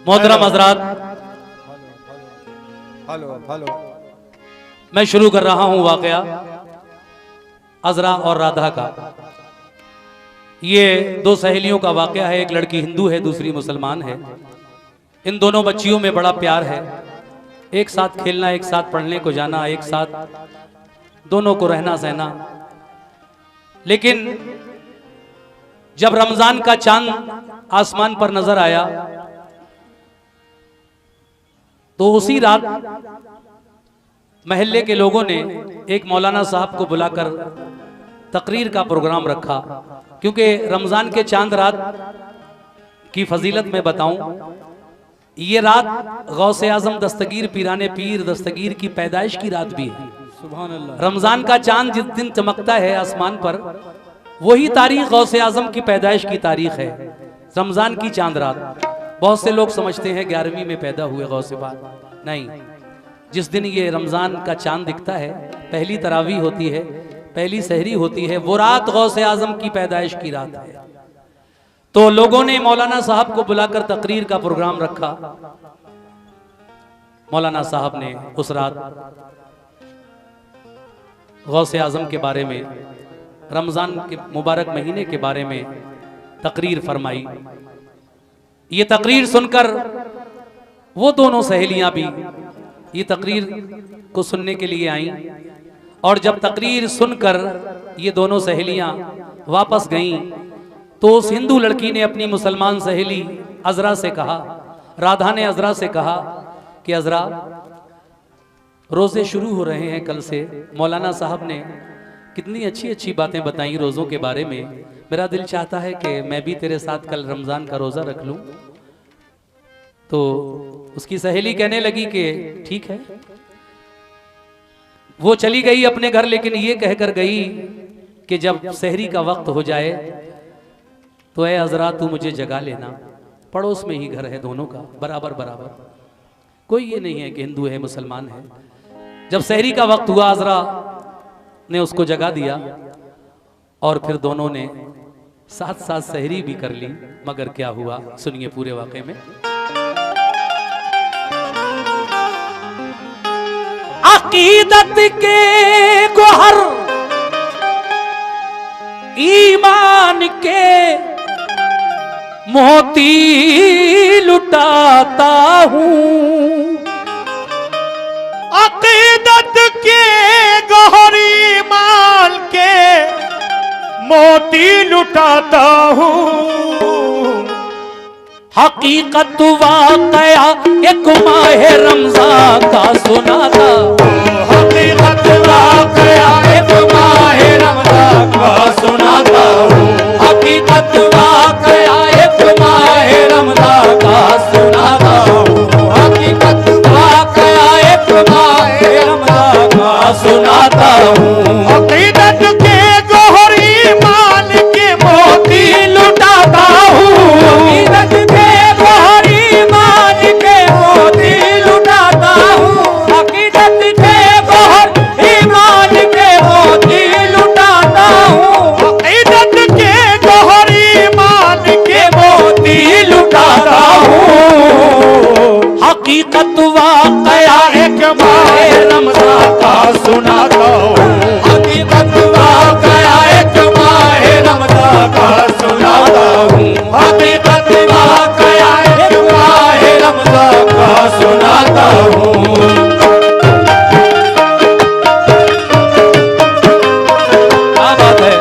मोहतरम हजरात, हेलो मैं शुरू कर रहा हूं वाकया अजरा और राधा का। ये दो सहेलियों का वाकया है। एक लड़की हिंदू है, दूसरी मुसलमान है। इन दोनों बच्चियों में बड़ा प्यार है। एक साथ खेलना, एक साथ पढ़ने को जाना, एक साथ दोनों को रहना सहना। लेकिन जब रमजान का चांद आसमान पर नजर आया तो उसी रात महल्ले के लोगों ने एक मौलाना साहब को बुलाकर तकरीर का प्रोग्राम रखा। क्योंकि रमजान के चांद रात की फजीलत में बताऊं, ये रात गौसे आजम दस्तगीर पीराने पीर दस्तगीर की पैदाइश की रात भी है। सुभान अल्लाह। रमजान का चांद जिस दिन चमकता है आसमान पर, वही तारीख गौसे आजम की पैदाइश की तारीख है, रमजान की चांद रात। बहुत से लोग समझते हैं 11वीं में पैदा हुए गौसे पाक, नहीं। जिस दिन ये रमजान का चांद दिखता है, पहली तरावी होती है, पहली सहरी होती है, वो रात गौसे आजम की पैदाइश की रात है। तो लोगों ने मौलाना साहब को बुलाकर तकरीर का प्रोग्राम रखा। मौलाना साहब ने उस रात गौसे आजम के बारे में, रमजान के मुबारक महीने के बारे में तकरीर फरमाई। ये तकरीर सुनकर वो दोनों सहेलियां भी ये तकरीर को सुनने के लिए आईं। और जब तकरीर सुनकर ये दोनों सहेलियां वापस गईं तो उस हिंदू लड़की ने अपनी मुसलमान सहेली अजरा से कहा, राधा ने अजरा से कहा कि अजरा, रोजे शुरू हो रहे हैं कल से। मौलाना साहब ने कितनी अच्छी अच्छी बातें बताई रोज़ों के बारे में। मेरा दिल चाहता है कि मैं भी तेरे साथ कल रमज़ान का रोज़ा रख लूं। तो उसकी सहेली कहने लगी कि ठीक है। वो चली गई अपने घर, लेकिन ये कहकर गई कि जब सहरी का वक्त हो जाए तो ऐ अजरा, तू मुझे जगा लेना। पड़ोस में ही घर है दोनों का, बराबर बराबर, कोई ये नहीं है कि हिंदू है मुसलमान है। जब सहरी का वक्त हुआ, अजरा ने उसको जगा दिया और फिर दोनों ने साथ साथ सहरी भी कर ली। मगर क्या हुआ, सुनिए पूरे वाक़े में। अकीदत के गोहर ईमान के मोती लुटाता हूँ। अकीदत के गहरी माल के मोती लुटाता हूँ। हकीकत वाकया एक माह रमजान का सुनाता। हकीकत वाकया एक माह रमजान का सुनाता हूँ। हकीकत वाकया एक माह रमजान का सुनाता हूँ। हकीकत वाकया एक माह रमजान का सुनाता हूँ। अकीदत के गहरी माल के मोती लुटाता हूँ। अकीदत के गहरी मान के मोती लुटाता हूँ। अकीदत के गहरी मान के मोती लुटाता हूँ। अकीदत के गहरी माल के मोती लुटाता हूँ। हकीकत वाकया एक माह रमजान का सुनाता हूँ। हकीकत वाकया एक माह रमजान का सुनाता हूँ। हकीकत वाकया एक माह रमजान का सुनाता हूँ। क्या बात है।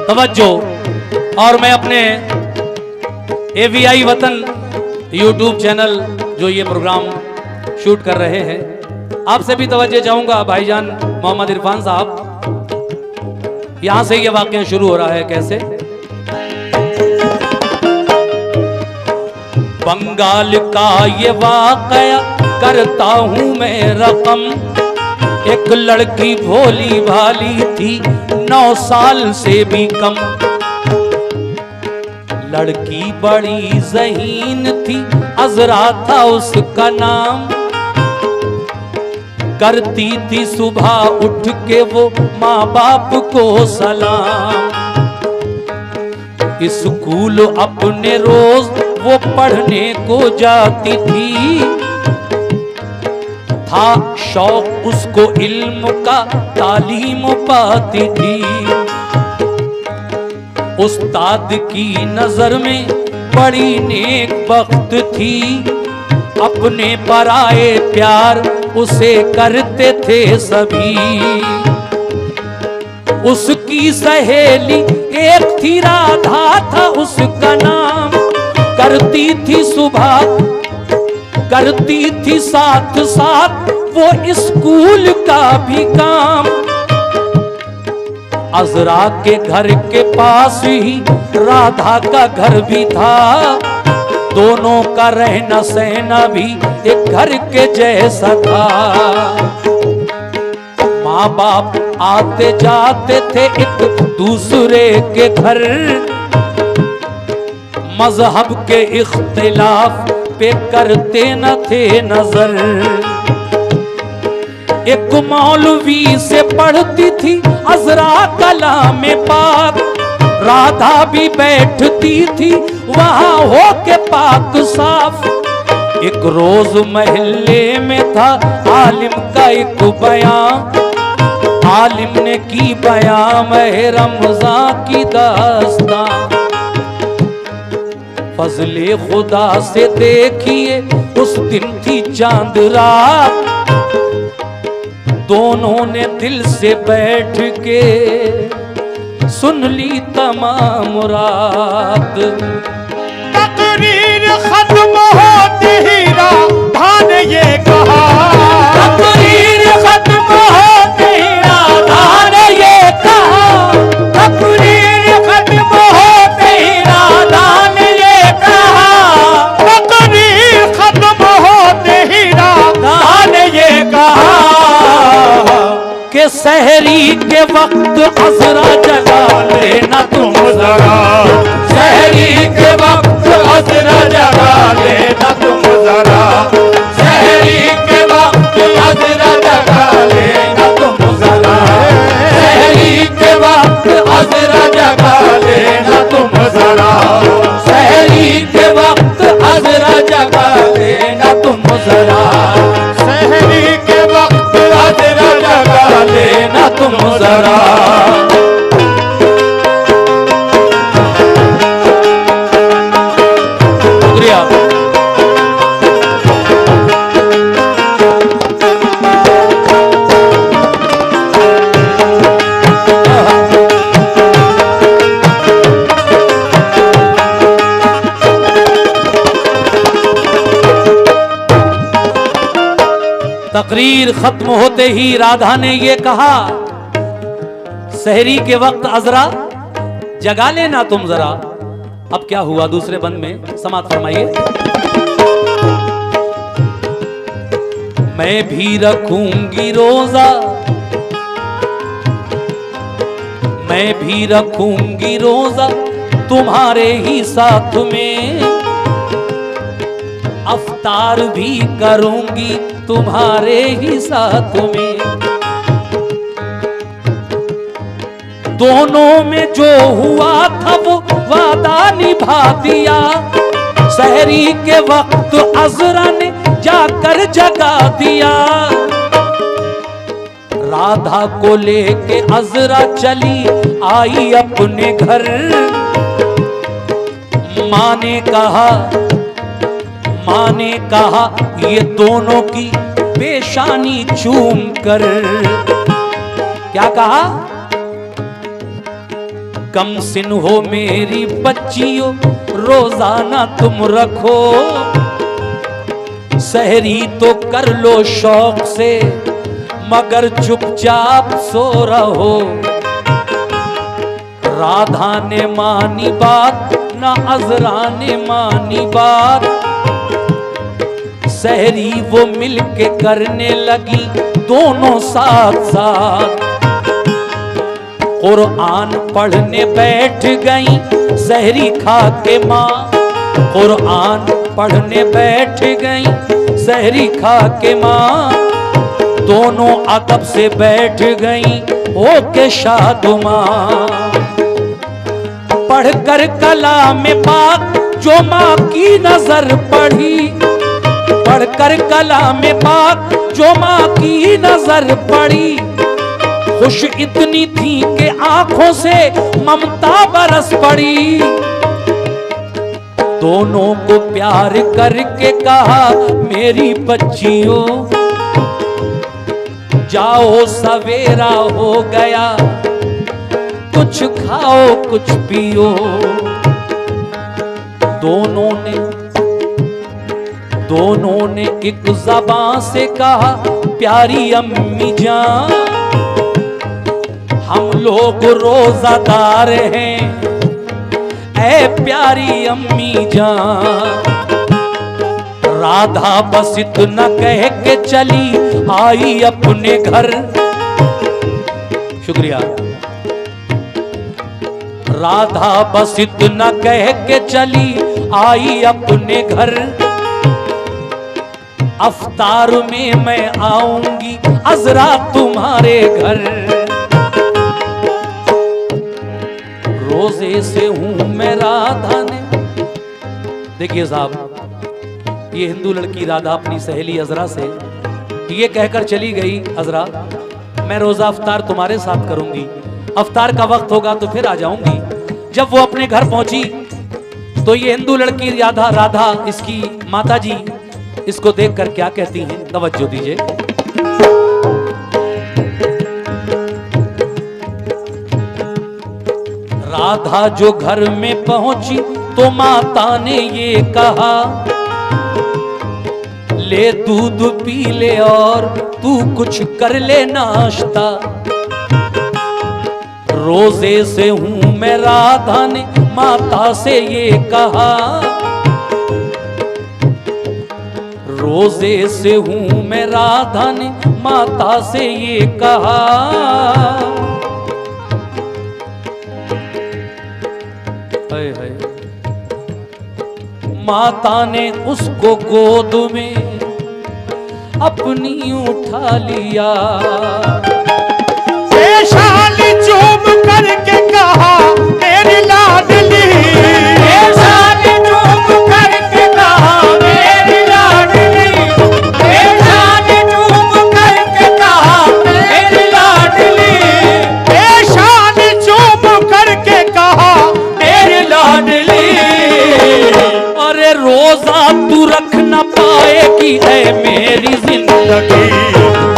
तवज्जो। और मैं अपने AVI वतन YouTube चैनल जो ये प्रोग्राम शूट कर रहे हैं, आपसे भी तवज्जो चाहूंगा। भाईजान मोहम्मद इरफान साहब, यहां से ये वाकया शुरू हो रहा है। कैसे? बंगाल का ये वाकया करता हूं मैं रकम। एक लड़की भोली भाली थी, 9 साल से भी कम। लड़की बड़ी ज़हीन थी, अजरा था उसका नाम। करती थी सुबह उठ के वो माँ बाप को सलाम। स्कूल अपने रोज वो पढ़ने को जाती थी, था शौक उसको इल्म का, तालीम पाती थी। उस्ताद की नजर में बड़ी नेक बख्त थी, अपने पराए प्यार उसे करते थे सभी। उसकी सहेली एक थी, राधा था उसका नाम। करती थी सुबह, करती थी साथ साथ वो स्कूल का भी काम। अजरा के घर के पास ही राधा का घर भी था, दोनों का रहना सहना भी एक घर के जैसा था। माँ बाप आते जाते थे एक दूसरे के घर, मजहब के इख्तिलाफ पे करते न थे नजर। एक मौलवी से पढ़ती थी अजरा कलाम पाक, राधा भी बैठती थी वहां होके पाक साफ। एक रोज महल्ले में था आलिम का एक बयान, आलिम ने की बयान में रमजान की दास्तान। फजले खुदा से देखिए उस दिन थी चांद रात, दोनों ने दिल से बैठ के सुन ली तमाम रात। तकरीर खत्म होते ही राधा ने ये कहा, तकरीर खत्म होते ही राधा ने ये कहा, तकरीर खत्म होते ही राधा ने ये कहा, तकरीर खत्म होते ही राधा ने ये कहा कि सहरी के वक्त अजरा जगा लेना तुम जरा, सहरी के वक्त अजरा जगा लेना तुम जरा, सहरी के वक्त अजरा जगा लेना तुम जरा, सहरी के वक्त अजरा जगा लेना तुम जरा, सहरी के वक्त अजरा जगा लेना तुम जरा, सहरी के वक्त अजरा जगा लेना तुम जरा। तकरीर खत्म होते ही राधा ने ये कहा, सहरी के वक्त अजरा जगा लेना तुम जरा। अब क्या हुआ दूसरे बंद में, समाप्त फरमाइए। मैं भी रखूंगी रोजा, मैं भी रखूंगी रोजा तुम्हारे ही साथ में, अफ्तार भी करूंगी तुम्हारे ही साथ में। दोनों में जो हुआ था वो वादा निभा दिया, सहरी के वक्त अजरा ने जाकर जगा दिया। राधा को लेके अजरा चली आई अपने घर, माँ ने कहा, माँ ने कहा ये दोनों की पेशानी चूम कर, क्या कहा, कम सिन हो मेरी बच्चियों रोजाना तुम रखो, सहरी तो कर लो शौक से मगर चुपचाप सो रहो। राधा ने मानी बात ना अजरा ने मानी बात, सहरी वो मिलके करने लगी दोनों साथ साथ। कुरान पढ़ने बैठ गई सहरी खा के माँ कुरान पढ़ने बैठ गई। सहरी खा के माँ दोनों अदब से बैठ गई होके शादुमा। पढ़कर कलाम पाक जो माँ की नजर पड़ी, पढ़कर कलाम पाक जो माँ की नजर पड़ी, खुश इतनी थी कि आंखों से ममता बरस पड़ी। दोनों को प्यार करके कहा मेरी बच्चियों, जाओ सवेरा हो गया, कुछ खाओ कुछ पियो। दोनों ने एक ज़बान से कहा प्यारी अम्मी जान, हम लोग रोजादार हैं ऐ प्यारी अम्मी जान। राधा बस इतना कह के चली आई अपने घर। शुक्रिया। राधा बस इतना कह के चली आई अपने घर। अफ्तार में मैं आऊंगी अजरा तुम्हारे घर। रोजे से हूं मैं राधा ने। देखिए साहब, ये हिंदू लड़की राधा अपनी सहेली अजरा से ये कहकर चली गई, अजरा मैं रोजा अफ्तार तुम्हारे साथ करूंगी, अफ्तार का वक्त होगा तो फिर आ जाऊंगी। जब वो अपने घर पहुंची तो ये हिंदू लड़की राधा इसकी माताजी इसको देखकर क्या कहती हैं, तवज्जो दीजिए। राधा जो घर में पहुंची तो माता ने ये कहा, ले दूध पी ले और तू कुछ कर ले नाश्ता। रोजे से हूं मैं राधा ने माता से ये कहा, रोजे से हूं मैं राधा ने माता से ये कहा। हाय हाय। माता ने उसको गोद में अपनी उठा लिया। पेशानी चूम करके कहा मेरी लाडली, पेशानी चूम करके कहा मेरी लाडली, पेशानी चूम करके कहा मेरी लाडली, पेशानी चूम करके कहा मेरी लाडली। अरे रोजा तू रख न पाएगी है मेरी जिंदगी,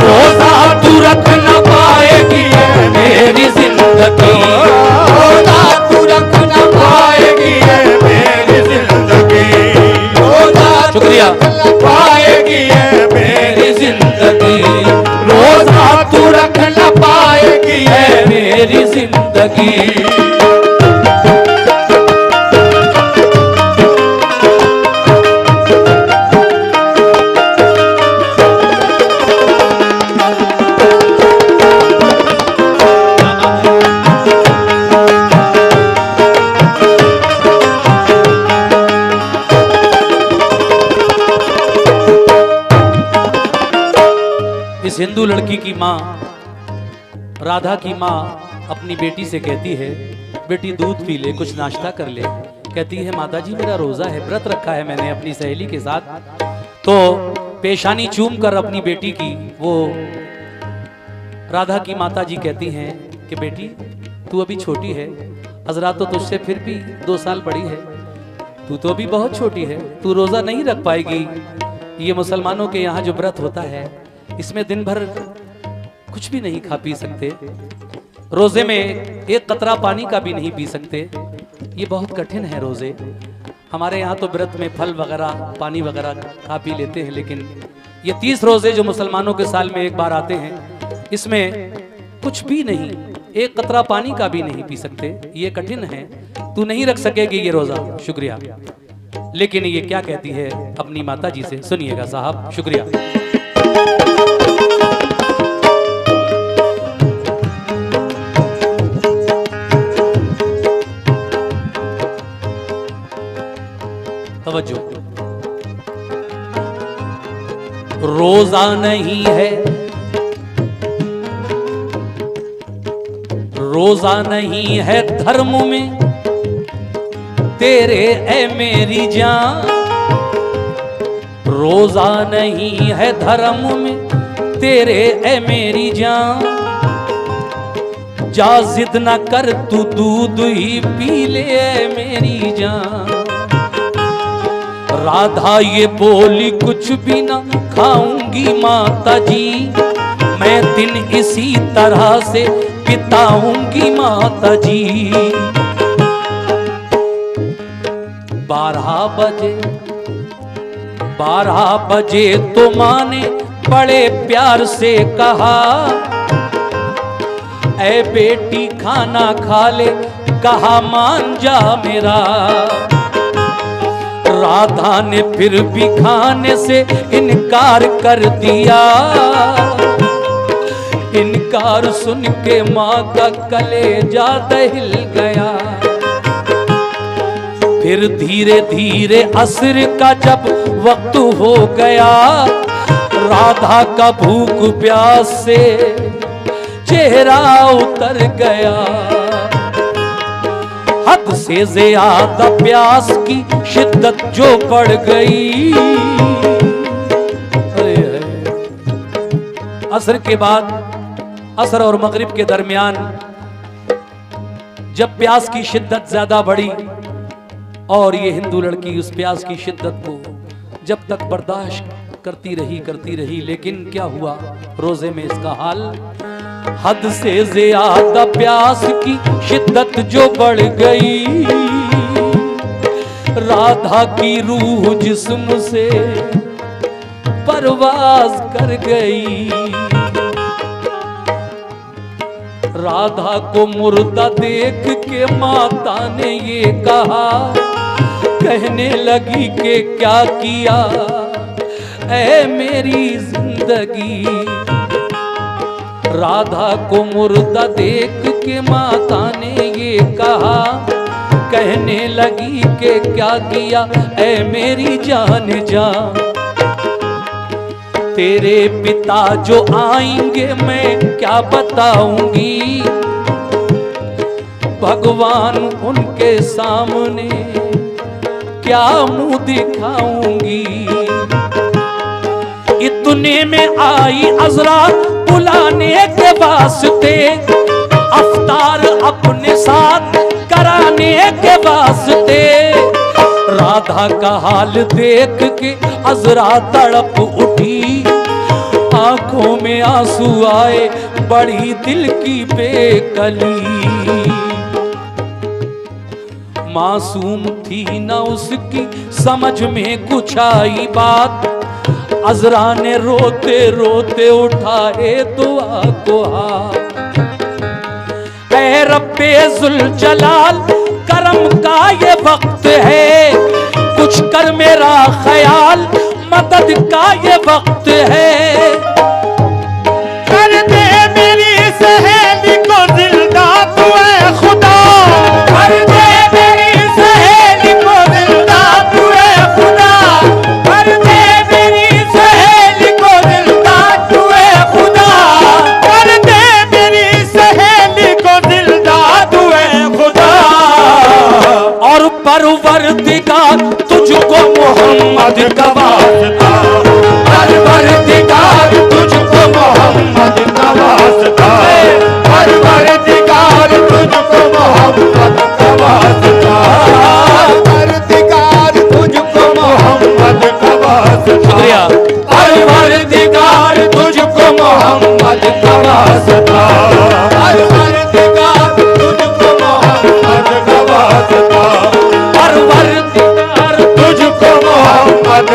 रोजा तू रख न पाएगी है मेरी जिंदगी, रोजा तू रख न पाएगी है मेरी जिंदगी, रोजा शुक्रिया पाएगी है मेरी जिंदगी, रोजा तू रख न पाएगी है मेरी जिंदगी। इस हिंदू लड़की की माँ, राधा की माँ अपनी बेटी से कहती है, बेटी दूध पी ले, कुछ नाश्ता कर ले। कहती है माताजी मेरा रोजा है, व्रत रखा है मैंने अपनी सहेली के साथ। तो पेशानी चूम कर अपनी बेटी की वो राधा की माताजी कहती हैं कि बेटी तू अभी छोटी है, अजरा तो तुझसे फिर भी 2 साल बड़ी है, तू तो अभी बहुत छोटी है, तू रोजा नहीं रख पाएगी। ये मुसलमानों के यहाँ जो व्रत होता है इसमें दिन भर कुछ भी नहीं खा पी सकते, रोजे में एक कतरा पानी का भी नहीं पी सकते। ये बहुत कठिन है रोजे। हमारे यहाँ तो व्रत में फल वगैरह पानी वगैरह खा पी लेते हैं, लेकिन ये 30 रोजे जो मुसलमानों के साल में एक बार आते हैं इसमें कुछ भी नहीं, एक कतरा पानी का भी नहीं पी सकते। ये कठिन है, तू नहीं रख सकेगी ये रोजा। शुक्रिया। लेकिन ये क्या कहती है अपनी माता जी से, सुनिएगा साहब। शुक्रिया। रोजा नहीं है, रोजा नहीं है धर्म में तेरे ऐ मेरी जान, रोजा नहीं है धर्म में तेरे ऐ मेरी जान। जा जिद न कर तू दूध ही पी ले ऐ मेरी जान। राधा ये बोली कुछ भी ना खाऊंगी माता जी, मैं दिन इसी तरह से बिताऊंगी माता जी। 12 बजे तो माँ ने बड़े प्यार से कहा, ऐ बेटी खाना खा ले, कहा मान जा मेरा। राधा ने फिर भी खाने से इनकार कर दिया। इनकार सुन के माँ का कलेजा दहिल गया। फिर धीरे धीरे असर का जब वक्त हो गया, राधा का भूख प्यास से चेहरा उतर गया। हद से ज्यादा प्यास की शिद्दत जो बढ़ गई। असर के बाद, असर और मगरिब के दरमियान जब प्यास की शिद्दत ज्यादा बढ़ी और ये हिंदू लड़की उस प्यास की शिद्दत को जब तक बर्दाश्त करती रही, लेकिन क्या हुआ रोजे में इसका हाल। हद से ज्यादा प्यास की शिद्दत जो बढ़ गई, राधा की रूह जिस्म से परवाज कर गई। राधा को मुर्दा देख के माता ने ये कहा, कहने लगी कि क्या किया ऐ मेरी जिंदगी। राधा को मुर्दा देख के माता ने ये कहा, कहने लगी कि क्या किया ऐ मेरी जान जा। तेरे पिता जो आएंगे मैं क्या बताऊंगी, भगवान उनके सामने क्या मुंह दिखाऊंगी। इतने में आई अजरा बुलाने के वास्ते, अफ्तार अपने साथ कराने के वास्ते। राधा का हाल देख के अजरा तड़प उठी, आंखों में आंसू आए, बड़ी दिल की बेकली। मासूम थी न उसकी समझ में कुछ आई बात, अजरा ने रोते रोते उठाए दुआ को हाथ। ऐ रब्बे जुल जलाल करम का ये वक्त है, कुछ कर मेरा ख्याल मदद का ये वक्त है। कर दे मेरी सहेली को जिंदा तू ऐ खुदा, कर दे मेरी सहेली को जिंदा तू ऐ खुदा, कर दे मेरी सहेली को जिंदा तू ऐ खुदा, कर दे मेरी सहेली को जिंदा तू ऐ खुदा। और परवरदिगार तुझको मोहम्मद का वास्ता, परवरदिगार तुझको मोहम्मद का वास्ता, परवरदिगार तुझको मोहम्मद का वास्ता, परवरदिगार तुझको मोहम्मद का वास्ता। शुक्रिया। परवरदिगार तुझको मोहम्मद का वास्ता, परवरदिगार तुझको मोहम्मद का वास्ता, परवरदिगार तुझको मोहम्मद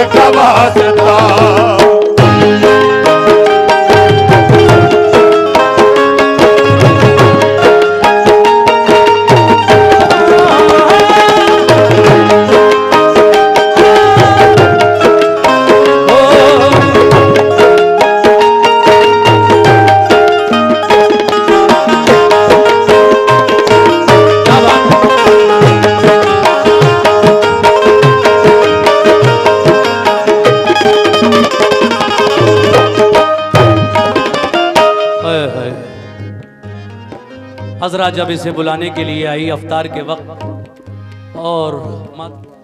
अजरा जब इसे बुलाने के लिए आई अफ्तार के वक्त और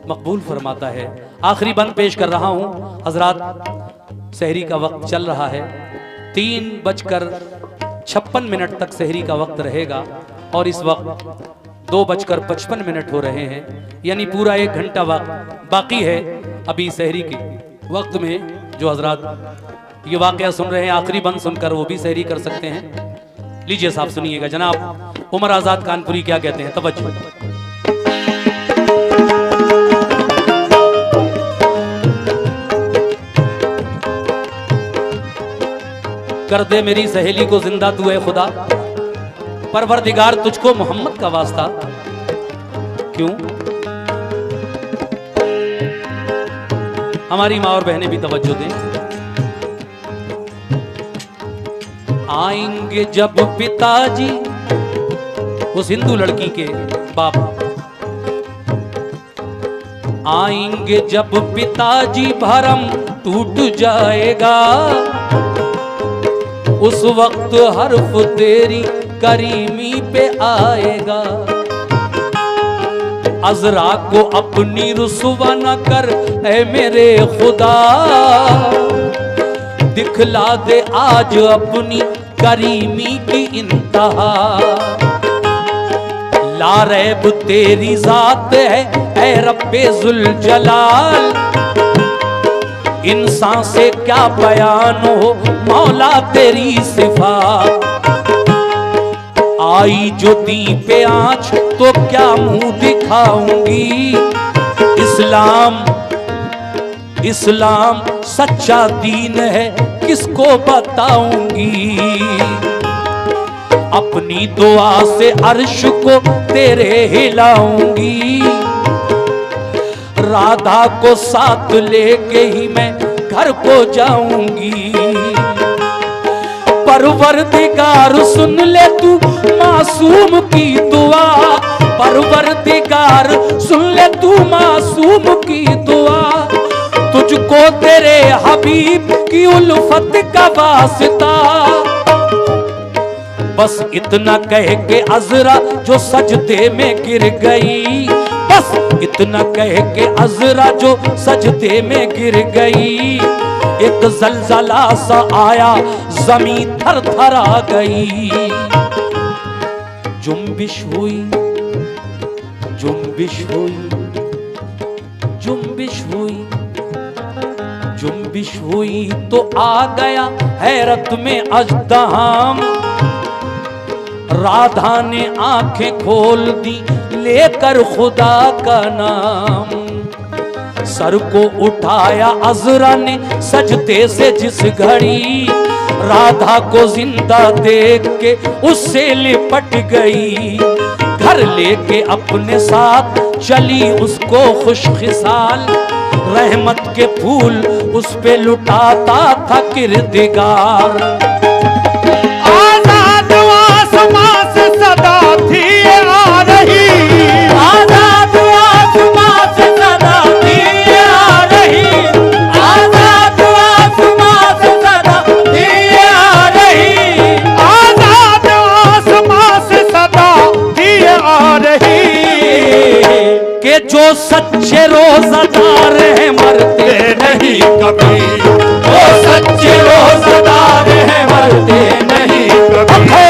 मकबूल फरमाता है। आखिरी बंद पेश कर रहा हूँ हजरात, सहरी का वक्त चल रहा है, 3:56 तक सहरी का वक्त रहेगा और इस वक्त 2:55 हो रहे हैं, यानी पूरा 1 घंटा वक्त बाकी है अभी सहरी के वक्त में। जो हजरात ये वाकया सुन रहे हैं, आखिरी बंद सुनकर वो भी सहरी कर सकते हैं। लीजिए साहब सुनिएगा, जनाब उमर आजाद कानपुरी क्या कहते हैं, तवज्जो। कर दे मेरी सहेली को जिंदा तू है खुदा, परवरदिगार तुझको मोहम्मद का वास्ता। क्यों? हमारी माँ और बहनें भी तवज्जो दें। आएंगे जब पिताजी, उस हिंदू लड़की के बाप, आएंगे जब पिताजी भरम टूट जाएगा, उस वक्त हर्फ तेरी करीमी पे आएगा। अजरा को अपनी रुसवा न कर ऐ मेरे खुदा, दिखला दे आज अपनी करीमी की इंतहा। ला रैब तेरी जात है ऐ रब्बे जुल जलाल, इंसान से क्या बयान हो मौला तेरी सिफात। आई जो दी पे आँच तो क्या मुंह दिखाऊंगी, इस्लाम इस्लाम सच्चा दीन है किसको बताऊंगी। अपनी दुआ से अर्श को तेरे हिलाऊंगी, राधा को साथ लेके ही मैं घर को जाऊंगी। परवरदिगार सुन ले तू मासूम की दुआ, परवरदिगार सुन ले तू मासूम की दुआ। तुझको तेरे हबीब की उल्फत का वास्ता, बस इतना कह के अजरा जो सजदे में गिर गई, बस इतना कह के अजरा जो सजदे में गिर गई। एक जलजला सा आया जमीन थर थर आ गई। जुम्बिश हुई जुम्बिश हुई जुम्बिश हुई जुम्बिश हुई तो आ गया हैरत में अजदहाम। राधा ने आंखें खोल दी लेकर खुदा का नाम। सर को उठाया अजरा ने सजदे से जिस घड़ी, राधा को जिंदा देख के उससे लिपट गई। घर लेके अपने साथ चली उसको खुशखिसाल, रहमत के फूल उस पे लुटाता था किरदिगार। आजाद आसमां से सदा थी आ रही, आजाद आसमां से सदा थी आ रही, आजाद आसमां से सदा थी आ रही, आजाद आसमां से सदा थी आ रही। के जो सच्चे रोज़ादार हैं मरते नहीं कभी, वो सच्चे रोज़ादार हैं मरते नहीं कभी।